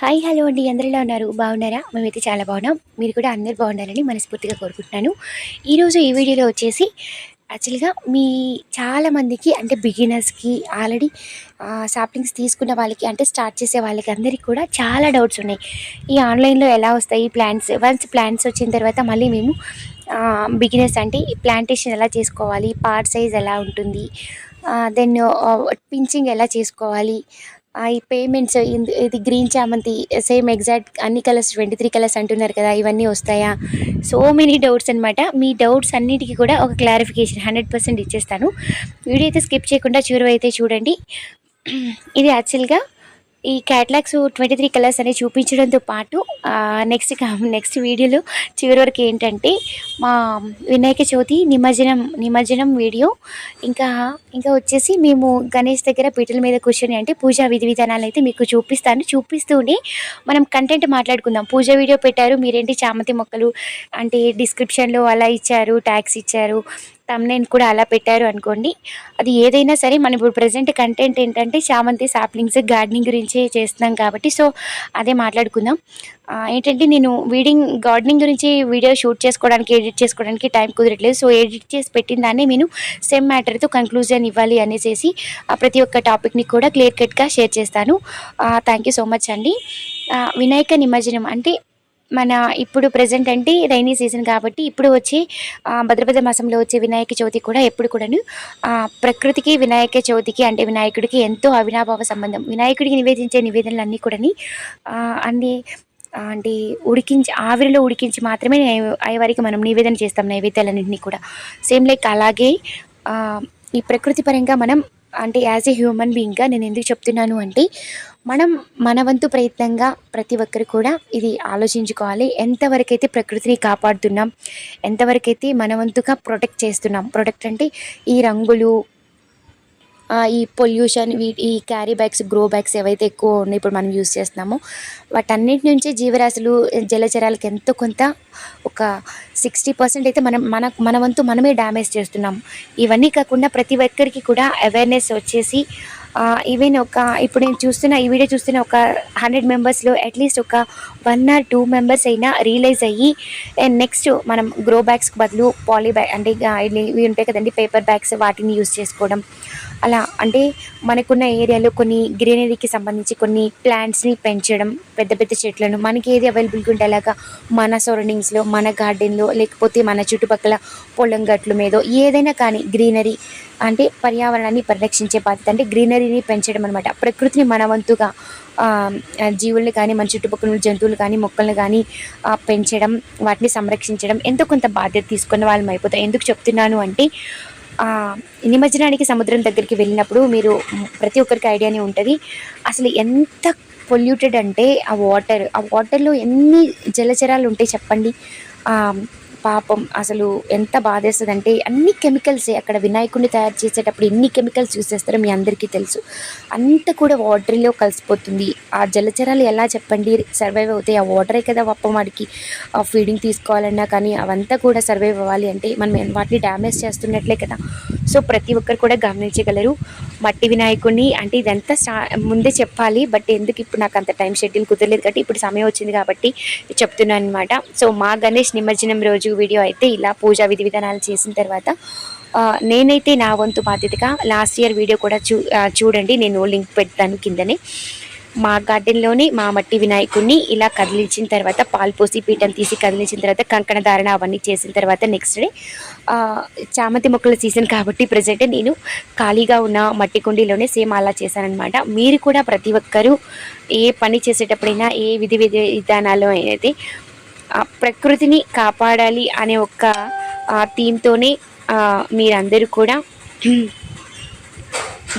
Hi hello అండి, అందరూ ఎలా ఉన్నారు? బాగున్నారా? మేమైతే చాలా బాగున్నాం. మీరు కూడా అందరు బాగుండాలని మనస్ఫూర్తిగా కోరుకుంటున్నాను. ఈరోజు ఈ వీడియోలో వచ్చేసి యాక్చువల్గా చాలామందికి అంటే బిగినర్స్కి ఆల్రెడీ సాప్లింగ్స్ తీసుకున్న వాళ్ళకి అంటే స్టార్ట్ చేసే వాళ్ళకి అందరికీ కూడా చాలా డౌట్స్ ఉన్నాయి. ఈ ఆన్లైన్లో ఎలా వస్తాయి ప్లాంట్స్? వన్స్ ప్లాంట్స్ వచ్చిన తర్వాత మళ్ళీ మేము బిగినర్స్ అంటే ప్లాంటేషన్ ఎలా చేసుకోవాలి, పార్ట్ సైజ్ ఎలా ఉంటుంది, దెన్ పించింగ్ ఎలా చేసుకోవాలి, ఈ పేమెంట్స్ ఇది గ్రీన్ చామంతి సేమ్ ఎగ్జాక్ట్ అన్ని కలర్స్ 23 కలర్స్ అంటున్నారు కదా, ఇవన్నీ వస్తాయా? సో మెనీ డౌట్స్ అనమాట. మీ డౌట్స్ అన్నిటికీ కూడా ఒక క్లారిఫికేషన్ 100% ఇచ్చేస్తాను. వీడియో అయితే స్కిప్ చేయకుండా చివరి అయితే చూడండి. ఇది యాక్చువల్గా ఈ క్యాటలాగ్స్ 23 కలర్స్ అనేవి చూపించడంతో పాటు నెక్స్ట్ వీడియోలో చివరి వరకు ఏంటంటే మా వినాయక చవితి నిమజ్జనం వీడియో, ఇంకా ఇంకా వచ్చేసి మేము గణేష్ దగ్గర పీటల మీద కూర్చొని అంటే పూజా విధి విధానాలు అయితే మీకు చూపిస్తూనే మనం కంటెంట్ మాట్లాడుకుందాం. పూజ వీడియో పెట్టారు మీరేంటి చామంతి మొక్కలు అంటే డిస్క్రిప్షన్లో అలా ఇచ్చారు, ట్యాగ్స్ ఇచ్చారు, తమ్నైల్ కూడా అలా పెట్టారు అనుకోండి. అది ఏదైనా సరే మనం ఇప్పుడు ప్రజెంట్ కంటెంట్ ఏంటంటే చామంతి సాప్లింగ్స్ గార్డెనింగ్ గురించి చేస్తున్నాం కాబట్టి సో అదే మాట్లాడుకుందాం. ఏంటంటే నేను గార్డెనింగ్ గురించి వీడియో షూట్ చేసుకోవడానికి ఎడిట్ చేసుకోవడానికి టైం కుదరట్లేదు. సో ఎడిట్ చేసి పెట్టిన దాన్ని నేను సేమ్ మ్యాటర్తో కంక్లూజన్ ఇవ్వాలి అనేసి ప్రతి ఒక్క టాపిక్ని కూడా క్లియర్ కట్గా షేర్ చేస్తాను. థ్యాంక్ యూ సో మచ్ అండి. వినాయక నిమజ్జనం అంటే మన ఇప్పుడు ప్రజెంట్ అంటే రైనీ సీజన్ కాబట్టి ఇప్పుడు వచ్చే భద్రపద మాసంలో వచ్చే వినాయక చవితి కూడా ఎప్పుడు కూడాను ప్రకృతికి వినాయక చవితికి అంటే వినాయకుడికి ఎంతో అవినాభావ సంబంధం. వినాయకుడికి నివేదించే నివేదనలు అన్నీ కూడాని అన్ని అంటే ఆవిరిలో ఉడికించి మాత్రమే అయ్యవారికి మనం నివేదన చేస్తాం, నైవేద్యాలన్నింటినీ కూడా. సేమ్ లైక్ అలాగే ఈ ప్రకృతి పరంగా మనం అంటే యాజ్ ఏ హ్యూమన్ బీయింగ్గా నేను ఎందుకు చెప్తున్నాను అంటే మనం మన వంతు ప్రయత్నంగా ప్రతి ఒక్కరు కూడా ఇది ఆలోచించుకోవాలి. ఎంతవరకైతే ప్రకృతిని కాపాడుతున్నాం, ఎంతవరకైతే మన వంతుగా ప్రొటెక్ట్ చేస్తున్నాం. ప్రొటెక్ట్ అంటే ఈ రంగులు, ఈ పొల్యూషన్, ఈ క్యారీ బ్యాగ్స్, గ్రో బ్యాగ్స్ ఏవైతే ఎక్కువ ఉన్నాయి ఇప్పుడు మనం యూస్ చేస్తున్నామో వాటన్నిటి నుంచి జీవరాశులు, జలచరాలకు ఎంతో కొంత ఒక 60% అయితే మన వంతు మనమే డ్యామేజ్ చేస్తున్నాం. ఇవన్నీ కాకుండా ప్రతి ఒక్కరికి కూడా అవేర్నెస్ వచ్చేసి ఈవెన్ ఇప్పుడు నేను చూస్తున్న ఈ వీడియో చూస్తున్న ఒక 100 మెంబర్స్లో అట్లీస్ట్ ఒక 1 or 2 మెంబర్స్ అయినా రియలైజ్ అయ్యి నెక్స్ట్ మనం గ్రో బ్యాగ్స్కి బదులు పాలీ బ్యాగ్ అంటే ఇవి ఉంటాయి కదండి పేపర్ బ్యాగ్స్, వాటిని యూస్ చేసుకోవడం. అలా అంటే మనకున్న ఏరియాలో కొన్ని గ్రీనరీకి సంబంధించి కొన్ని ప్లాంట్స్ని పెంచడం, పెద్ద పెద్ద చెట్లను మనకి ఏది అవైలబుల్గా ఉంటే అలాగా మన సరౌండింగ్స్లో, మన గార్డెన్లో, లేకపోతే మన చుట్టుపక్కల పొలం గట్ల మీద ఏదైనా కానీ గ్రీనరీ అంటే పర్యావరణాన్ని పరిరక్షించే బాధ్యత అంటే గ్రీనరీని పెంచడం అనమాట. ప్రకృతిని మన వంతుగా జీవుల్ని కానీ మన చుట్టుపక్కల జంతువులు కానీ మొక్కలను కానీ పెంచడం, వాటిని సంరక్షించడం ఎంతో కొంత బాధ్యత తీసుకున్న వాళ్ళం అయిపోతాం. ఎందుకు చెప్తున్నాను అంటే నిమజ్జనానికి సముద్రం దగ్గరికి వెళ్ళినప్పుడు మీరు ప్రతి ఒక్కరికి ఐడియానే ఉంటుంది అసలు ఎంత పొల్యూటెడ్ అంటే ఆ వాటర్లో ఎన్ని జలచరాలు ఉంటాయి చెప్పండి. పాపం అసలు ఎంత బాధేస్తుంది అంటే అన్ని కెమికల్సే. అక్కడ వినాయకుడిని తయారు చేసేటప్పుడు ఎన్ని కెమికల్స్ యూస్ చేస్తారో మీ అందరికీ తెలుసు. అంతా కూడా వాటర్లో కలిసిపోతుంది. ఆ జలచరాలు ఎలా చెప్పండి సర్వైవ్ అవుతాయి? ఆ వాటరే కదా పాపం వాడికి ఫీడింగ్ తీసుకోవాలన్నా కానీ అవంతా కూడా సర్వైవ్ అవ్వాలి అంటే మనం వాటిని డ్యామేజ్ చేస్తున్నట్లే కదా. సో ప్రతి ఒక్కరు కూడా గమనించగలరు. మట్టి వినాయకుడిని అంటే ఇదంతా ముందే చెప్పాలి, బట్ ఎందుకు ఇప్పుడు నాకు అంత టైం షెడ్యూల్ కుదరలేదు కాబట్టి ఇప్పుడు సమయం వచ్చింది కాబట్టి చెప్తున్నాను అనమాట. సో మా గణేష్ నిమజ్జనం రోజు వీడియో అయితే ఇలా పూజా విధి విధానాలు చేసిన తర్వాత నేనైతే నా వంతు బాధ్యతగా లాస్ట్ ఇయర్ వీడియో కూడా చూడండి, నేను లింక్ పెడతాను కిందనే. మా గార్డెన్లోని మా మట్టి వినాయకుడిని ఇలా కదిలించిన తర్వాత పాలు పోసి పీఠం తీసి కదిలించిన తర్వాత కంకణ ధారణ అవన్నీ చేసిన తర్వాత నెక్స్ట్ డే చామంతి మొక్కల సీజన్ కాబట్టి ప్రజెంట్ నేను ఖాళీగా ఉన్న మట్టి కుండీలోనే సేమ్ అలా చేశానమాట. మీరు కూడా ప్రతి ఒక్కరూ ఏ పని చేసేటప్పుడైనా ఏ విధానాల్లో అయితే ప్రకృతిని కాపాడాలి అనే ఒక థీమ్తోనే మీరందరూ కూడా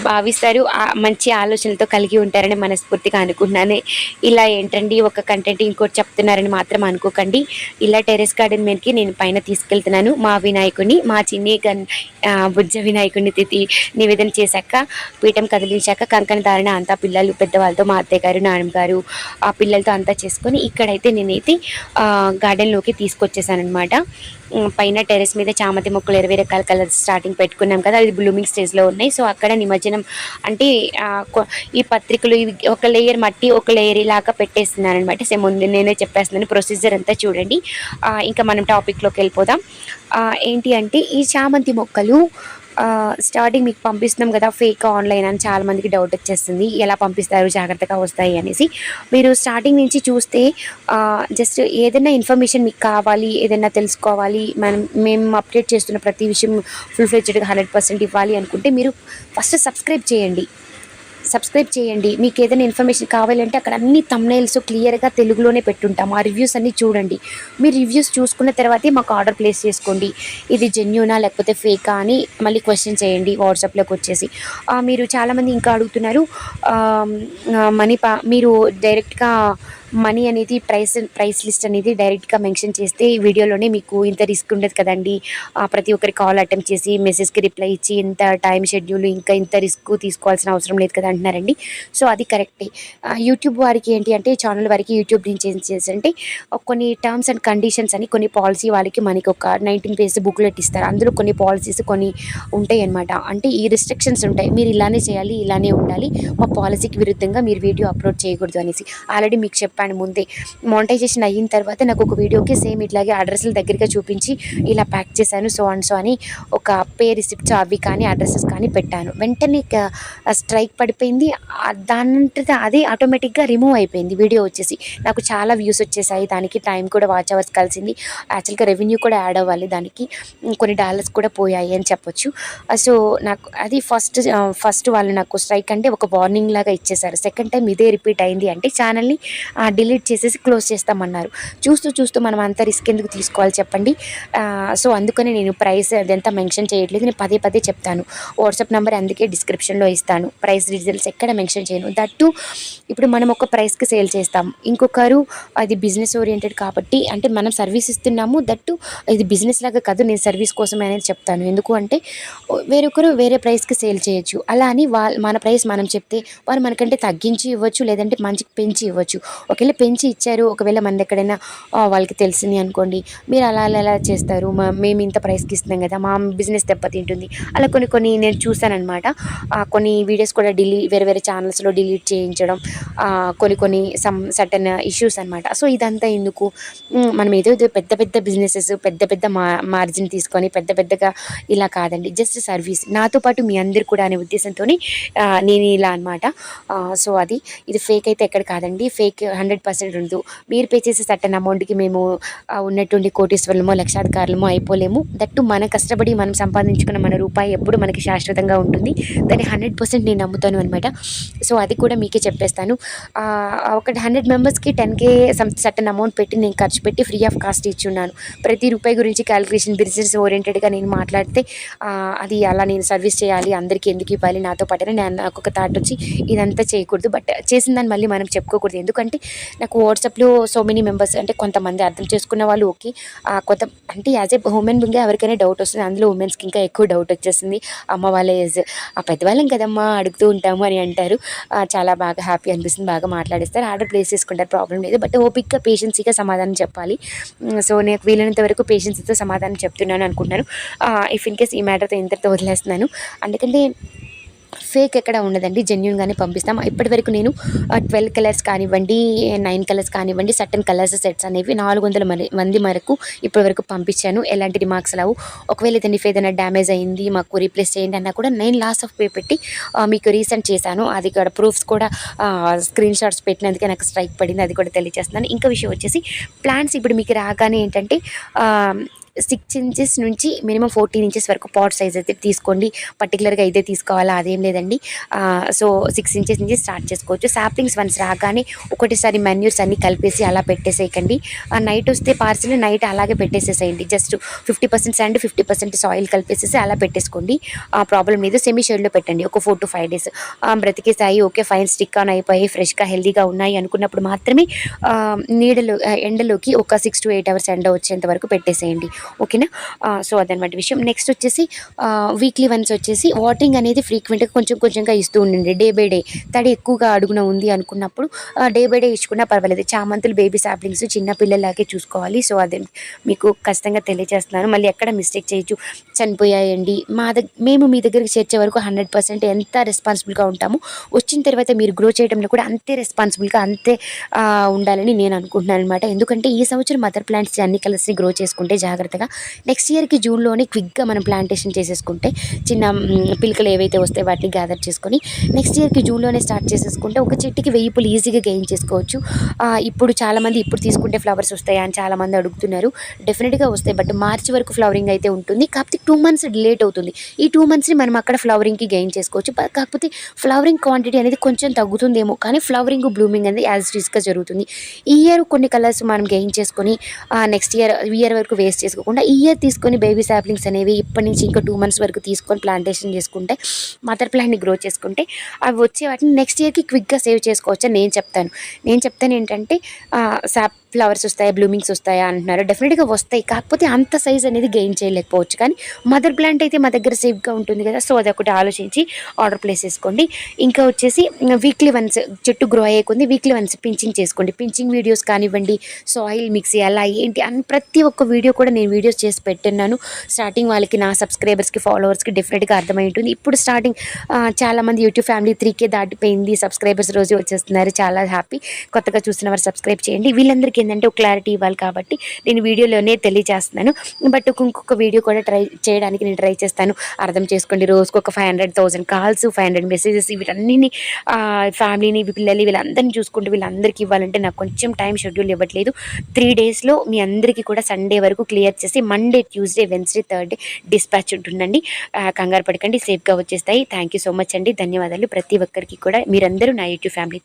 భావిస్తారు, మంచి ఆలోచనలతో కలిగి ఉంటారని మనస్ఫూర్తిగా అనుకుంటున్నాను. ఇలా ఏంటండి ఒక కంటెంట్ ఇంకోటి చెప్తున్నారని మాత్రం అనుకోకండి. ఇలా టెరెస్ గార్డెన్ మీదకి నేను పైన తీసుకెళ్తున్నాను మా వినాయకుడిని, మా చిన్ని బుజ్జ వినాయకుడిని నివేదన చేశాక పీఠం కదిలించాక కంకణ ధారణ అంతా పిల్లలు పెద్దవాళ్ళతో మా అత్తయ్య గారు, నాన్నమ్మ గారు ఆ పిల్లలతో అంతా చేసుకొని ఇక్కడైతే నేనైతే గార్డెన్లోకి తీసుకొచ్చేసాను అనమాట. పైన టెరెస్ మీద చామంతి మొక్కలు 20 రకాల కలర్స్ స్టార్టింగ్ పెట్టుకున్నాం కదా, అది బ్లూమింగ్ స్టేజ్లో ఉన్నాయి. సో అక్కడ నిమజ్జనం అంటే ఈ పత్రికలు ఇవి ఒక లేయర్ మట్టి ఒక లేయర్ ఇలాగా పెట్టేస్తున్నాను అనమాట. సో ముందు నేనే చెప్పేస్తున్నాను ప్రొసీజర్ అంతా చూడండి. ఇంకా మనం టాపిక్లోకి వెళ్ళిపోదాం. ఏంటి అంటే ఈ చామంతి మొక్కలు స్టార్టింగ్ మీకు పంపిస్తున్నాం కదా ఫేక్ ఆన్లైన్ అని చాలామందికి డౌట్ వచ్చేస్తుంది, ఎలా పంపిస్తారు జాగ్రత్తగా వస్తాయి అనేసి. మీరు స్టార్టింగ్ నుంచి చూస్తే జస్ట్ ఏదైనా ఇన్ఫర్మేషన్ మీకు కావాలి, ఏదైనా తెలుసుకోవాలి, మేము అప్డేట్ చేస్తున్న ప్రతి విషయం ఫుల్ ఫ్లెడ్జ్డ్గా 100% ఇవ్వాలి అనుకుంటే మీరు ఫస్ట్ సబ్స్క్రైబ్ చేయండి. మీకు ఏదైనా ఇన్ఫర్మేషన్ కావాలంటే అక్కడ అన్ని థంబ్నెయిల్స్ క్లియర్గా తెలుగులోనే పెట్టుంటాము. ఆ రివ్యూస్ అన్నీ చూడండి. మీరు రివ్యూస్ చూసుకున్న తర్వాతే మాకు ఆర్డర్ ప్లేస్ చేసుకోండి. ఇది జెన్యూనా లేకపోతే ఫేకా అని మళ్ళీ క్వశ్చన్ చేయండి వాట్సాప్లోకి వచ్చేసి. మీరు చాలామంది ఇంకా అడుగుతున్నారు మీరు డైరెక్ట్గా మనీ అనేది ప్రైస్ లిస్ట్ అనేది డైరెక్ట్గా మెన్షన్ చేస్తే ఈ వీడియోలోనే మీకు ఇంత రిస్క్ ఉండదు కదండి, ప్రతి ఒక్కరి కాల్ అటెంప్ట్ చేసి మెసేజ్కి రిప్లై ఇచ్చి ఇంత టైం షెడ్యూల్ ఇంకా ఇంత రిస్క్ తీసుకోవాల్సిన అవసరం లేదు కదా అంటున్నారండి. సో అది కరెక్టే. యూట్యూబ్ వారికి ఏంటి అంటే ఛానల్ వారికి యూట్యూబ్ నుంచి ఏం చేసి కొన్ని టర్మ్స్ అండ్ కండిషన్స్ అని కొన్ని పాలసీ వాళ్ళకి మనకి ఒక 19 పేజ్ బుక్లెట్ ఇస్తారు. అందులో కొన్ని పాలసీస్ కొన్ని ఉంటాయి అన్నమాట. అంటే ఈ రిస్ట్రిక్షన్స్ ఉంటాయి, మీరు ఇలానే చేయాలి, ఇలానే ఉండాలి, మా పాలసీకి విరుద్ధంగా మీరు వీడియో అప్లోడ్ చేయకూడదు అనేసి. ఆల్రెడీ మీకు చెప్పాను ముందే. మానిటైజేషన్ అయిన తర్వాత నాకు ఒక వీడియోకి సేమ్ ఇట్లాగే అడ్రస్ల దగ్గరగా చూపించి ఇలా ప్యాక్ చేశాను సో అని ఒక పే రిసిప్ట్స్ అవి కానీ అడ్రసెస్ కానీ పెట్టాను. వెంటనే స్ట్రైక్ పడిపోయింది. దానంతట అదే ఆటోమేటిక్గా రిమూవ్ అయిపోయింది వీడియో వచ్చేసి. నాకు చాలా వ్యూస్ వచ్చేసాయి, దానికి టైం కూడా వాచ్ అవర్స్ కలిసింది. యాక్చువల్గా రెవెన్యూ కూడా యాడ్ అవ్వాలి, దానికి కొన్ని డాలర్స్ కూడా పోయాయి అని చెప్పొచ్చు. సో నాకు అది ఫస్ట్ వాళ్ళు నాకు స్ట్రైక్ అంటే ఒక వార్నింగ్ లాగా ఇచ్చేసారు. సెకండ్ టైం ఇదే రిపీట్ అయింది అంటే ఛానల్ని డిలీట్ చేసేసి క్లోజ్ చేస్తామన్నారు. చూస్తూ మనం అంత రిస్క్ ఎందుకు తీసుకోవాలి చెప్పండి. సో అందుకని నేను ప్రైస్ అదంతా మెన్షన్ చేయట్లేదు, నేను పదే చెప్తాను. వాట్సాప్ నెంబర్ అందుకే డిస్క్రిప్షన్లో ఇస్తాను. ప్రైస్ డీటెయిల్స్ ఎక్కడ మెన్షన్ చేయను. దట్టు ఇప్పుడు మనం ఒక ప్రైస్కి సేల్ చేస్తాం, ఇంకొకరు అది బిజినెస్ ఓరియంటెడ్ కాబట్టి అంటే మనం సర్వీస్ ఇస్తున్నాము, దట్టు ఇది బిజినెస్ లాగా కాదు, నేను సర్వీస్ కోసమే అనేది చెప్తాను. ఎందుకు అంటే వేరొకరు వేరే ప్రైస్కి సేల్ చేయొచ్చు, అలా అని మన ప్రైస్ మనం చెప్తే వారు మనకంటే తగ్గించి ఇవ్వచ్చు, లేదంటే మంచికి పెంచి ఇవ్వచ్చు. ఒకవేళ పెంచి ఇచ్చారు, ఒకవేళ మనది ఎక్కడైనా వాళ్ళకి తెలిసింది అనుకోండి, మీరు అలా చేస్తారు, మేము ఇంత ప్రైస్కి ఇస్తున్నాం కదా, మా బిజినెస్ దెబ్బతింటుంది. అలా కొన్ని నేను చూశానమాట. కొన్ని వీడియోస్ కూడా వేరే ఛానల్స్లో డిలీట్ చేయించడం, కొన్ని సర్టన్ ఇష్యూస్ అనమాట. సో ఇదంతా ఎందుకు, మనం ఏదో పెద్ద బిజినెసెస్ పెద్ద మార్జిన్ తీసుకొని పెద్దగా ఇలా కాదండి, జస్ట్ సర్వీస్ నాతో పాటు మీ అందరు కూడా అనే ఉద్దేశంతో నేను ఇలా అనమాట. సో ఇది ఫేక్ అయితే ఎక్కడ కాదండి, ఫేక్ 100% ఉండదు. మీరు పే చేసే సర్టన్ అమౌంట్కి మేము ఉన్నటువంటి కోటీశ్వరులమో లక్షాధికారులమో అయిపోలేము. దట్టు మనం కష్టపడి మనం సంపాదించుకున్న మన రూపాయి ఎప్పుడు మనకి శాశ్వతంగా ఉంటుంది, దాన్ని 100% నేను నమ్ముతాను అనమాట. సో అది కూడా మీకే చెప్పేస్తాను. ఒక 100 మెంబర్స్కి 10K సర్టన్ అమౌంట్ పెట్టి నేను ఖర్చు పెట్టి ఫ్రీ ఆఫ్ కాస్ట్ ఇచ్చున్నాను. ప్రతి రూపాయి గురించి క్యాలిక్యులేషన్ బిజినెస్ ఓరియంటెడ్గా నేను మాట్లాడితే అది అలా నేను సర్వీస్ చేయాలి, అందరికీ ఎందుకు ఇవ్వాలి నాతో పాటు నాకు ఒక థాట్ వచ్చి ఇదంతా చేయకూడదు. బట్ చేసిన దాన్ని మళ్ళీ మనం చెప్పుకోకూడదు. ఎందుకంటే నాకు వాట్సాప్లో సో మెనీ మెంబర్స్ అంటే కొంతమంది అర్థం చేసుకున్న వాళ్ళు ఓకే, అంటే యాజ్ ఏ ఉమెన్ బింగా ఎవరికైనా డౌట్ వస్తుంది, అందులో ఉమెన్స్కి ఇంకా ఎక్కువ డౌట్ వచ్చేస్తుంది. అమ్మ వాళ్ళ ఏజ్ పెద్దవాళ్ళం కదమ్మా అడుగుతూ ఉంటాము అని అంటారు. చాలా బాగా హ్యాపీ అనిపిస్తుంది, బాగా మాట్లాడిస్తారు, ఆర్డర్ ప్లేస్ చేసుకుంటారు, ప్రాబ్లం లేదు. బట్ ఓపిక్గా పేషెన్సీగా సమాధానం చెప్పాలి. సో నేను వీలైనంత వరకు పేషెన్సీతో సమాధానం చెప్తున్నాను అనుకుంటున్నాను. ఇఫ్ ఇన్ కేస్ ఈ మ్యాటర్తో ఇంతటితో వదిలేస్తున్నాను. అందుకంటే ఫేక్ ఎక్కడ ఉండదండి, జెన్యూన్గానే పంపిస్తాం. ఇప్పటివరకు నేను 12 కలర్స్ కానివ్వండి, 9 కలర్స్ కానివ్వండి, సర్టన్ కలర్స్ సెట్స్ అనేవి 400 మంది వరకు ఇప్పటివరకు పంపించాను. ఎలాంటి రిమార్క్స్ రావు. ఒకవేళ ఏదైనా డ్యామేజ్ అయింది మాకు రీప్లేస్ చేయండి అన్నా కూడా నేను లాస్ ఆఫ్ పే పెట్టి మీకు రీసెండ్ చేశాను. అది కూడా ప్రూఫ్స్ కూడా స్క్రీన్ షాట్స్ పెట్టినందుకే నాకు స్ట్రైక్ పడింది, అది కూడా తెలియజేస్తున్నాను. ఇంకా విషయం వచ్చేసి ప్లాంట్స్ ఇప్పుడు మీకు రాగానే ఏంటంటే 6 ఇంచెస్ నుంచి మినిమం 14 ఇంచెస్ వరకు పాట్ సైజ్ అయితే తీసుకోండి. పర్టికులర్గా ఇదే తీసుకోవాలా అదేం లేదండి. సో 6 ఇంచెస్ నుంచి స్టార్ట్ చేసుకోవచ్చు. సాప్లింగ్స్ వన్స్ రాగానే ఒకటేసారి మెన్యూర్స్ అన్నీ కలిపేసి అలా పెట్టేసేయకండి. నైట్ వస్తే పార్సిల్ నైట్ అలాగే పెట్టేసేసేయండి. జస్ట్ 50% శాండ్ 50% సాయిల్ కలిపేసేసి అలా పెట్టేసుకోండి. ప్రాబ్లం లేదు. సెమీ షేడ్లో పెట్టండి ఒక 4 to 5 days. బ్రతికేసాయి, ఓకే ఫైన్, స్టిక్ ఆన్ అయిపోయి ఫ్రెష్గా హెల్దీగా ఉన్నాయి అనుకున్నప్పుడు మాత్రమే నీడలో ఎండలోకి ఒక 6 to 8 hours ఎండ వచ్చేంత వరకు పెట్టేసేయండి. ఓకేనా. సో అదనమాట విషయం. నెక్స్ట్ వచ్చేసి వీక్లీ వన్స్ వచ్చేసి వాటరింగ్ అనేది ఫ్రీక్వెంట్గా కొంచెం కొంచెంగా ఇస్తూ ఉండండి. డే బై డే తడి ఎక్కువగా అడుగున ఉంది అనుకున్నప్పుడు డే బై డే ఇచ్చుకున్నా పర్వాలేదు. చామంతులు బేబీ సాప్లింగ్స్ చిన్న పిల్లలాగే చూసుకోవాలి. సో అదే మీకు ఖచ్చితంగా తెలియజేస్తున్నాను. మళ్ళీ ఎక్కడ మిస్టేక్ చేయొచ్చు, చనిపోయాయండి మేము మీ దగ్గరికి చేర్చే వరకు 100% ఎంత రెస్పాన్సిబుల్గా ఉంటామో వచ్చిన తర్వాత మీరు గ్రో చేయడంలో కూడా అంతే రెస్పాన్సిబుల్గా అంతే ఉండాలని నేను అనుకుంటున్నాను అనమాట. ఎందుకంటే ఈ సంవత్సరం మదర్ ప్లాంట్స్ అన్ని కలర్స్ని గ్రో చేసుకుంటే జాగ్రత్తగా నెక్స్ట్ ఇయర్కి జూన్లోనే క్విక్గా మనం ప్లాంటేషన్ చేసేసుకుంటే చిన్న పిలకలు ఏవైతే వస్తాయో వాటిని గ్యాదర్ చేసుకొని నెక్స్ట్ ఇయర్కి జూన్లోనే స్టార్ట్ చేసేసుకుంటే ఒక చెట్టుకి 1000 పూలు ఈజీగా గెయిన్ చేసుకోవచ్చు. ఇప్పుడు చాలామంది ఇప్పుడు తీసుకుంటే ఫ్లవర్స్ వస్తాయా అని చాలామంది అడుగుతున్నారు. డెఫినెట్గా వస్తాయి, బట్ మార్చి వరకు ఫ్లవరింగ్ అయితే ఉంటుంది. కాకపోతే 2 మంత్స్ లేట్ అవుతుంది. ఈ 2 మంత్స్ని మనం అక్కడ ఫ్లవరింగ్కి గెయిన్ చేసుకోవచ్చు. కాకపోతే ఫ్లవరింగ్ క్వాంటిటీ అనేది కొంచెం తగ్గుతుందేమో, కానీ ఫ్లవరింగ్ బ్లూమింగ్ అనేది యాజ్ ఇట్స్గా జరుగుతుంది. ఈ ఇయర్ కొన్ని కలర్స్ మనం గెయిన్ చేసుకొని నెక్స్ట్ ఇయర్ వరకు వేస్ట్ చేసుకోకుండా ఈ ఇయర్ తీసుకొని బేబీ సాప్లింగ్స్ అనేవి ఇప్పటి నుంచి ఇంకా 2 మంత్స్ వరకు తీసుకొని ప్లాంటేషన్ చేసుకుంటే మదర్ ప్లాంట్ని గ్రో చేసుకుంటే అవి వచ్చే వాటిని నెక్స్ట్ ఇయర్కి క్విక్గా సేవ్ చేసుకోవచ్చు అని నేను చెప్తాను ఏంటంటే ఫ్లవర్స్ వస్తాయా బ్లూమింగ్స్ వస్తాయా అంటున్నారు. డెఫినెట్గా వస్తాయి, కాకపోతే అంత సైజ్ అనేది గెయిన్ చేయలేకపోవచ్చు. కానీ మదర్ ప్లాంట్ అయితే మా దగ్గర సేఫ్గా ఉంటుంది కదా, సో అదొకటి ఆలోచించి ఆర్డర్ ప్లేస్ చేసుకోండి. ఇంకా వచ్చేసి వీక్లీ వన్స్ చెట్టు గ్రో అయ్యే కొంది వీక్లీ వన్స్ పించింగ్ చేసుకోండి. పించింగ్ వీడియోస్ కానివ్వండి, సాయిల్ మిక్సీ ఎలా ఏంటి అని ప్రతి ఒక్క వీడియో కూడా నేను వీడియోస్ చేసి పెట్టున్నాను. స్టార్టింగ్ వాళ్ళకి నా సబ్స్క్రైబర్స్కి ఫాలోవర్స్కి డెఫినెట్గా అర్థమై ఉంటుంది. ఇప్పుడు స్టార్టింగ్ చాలామంది యూట్యూబ్ ఫ్యామిలీ 3K దాటిపోయింది, సబ్స్క్రైబర్స్ రోజు వచ్చేస్తున్నారు. చాలా హ్యాపీ. కొత్తగా చూసిన వారు సబ్స్క్రైబ్ చేయండి. వీళ్ళందరికీ ఏంటంటే ఒక క్లారిటీ ఇవ్వాలి కాబట్టి నేను వీడియోలోనే తెలియజేస్తున్నాను. బట్ ఇంకొక వీడియో కూడా నేను ట్రై చేస్తాను. అర్థం చేసుకోండి. రోజుకు ఒక 500,000 కాల్స్, 500 మెసేజెస్ వీటన్నిటిని ఫ్యామిలీని పిల్లలు వీళ్ళందరినీ చూసుకుంటూ వీళ్ళందరికీ ఇవ్వాలంటే నాకు కొంచెం టైం షెడ్యూల్ ఇవ్వట్లేదు. 3 డేస్లో మీ అందరికీ కూడా సండే వరకు క్లియర్ చేసి Monday, Tuesday, Wednesday, Thursday dispatch ఉంటుందండి. కంగారు పడకండి, సేఫ్గా వచ్చేస్తాయి. థ్యాంక్ యూ సో మచ్ అండి. ధన్యవాదాలు ప్రతి ఒక్కరికి కూడా. మీరందరూ నా యూట్యూబ్ ఫ్యామిలీ.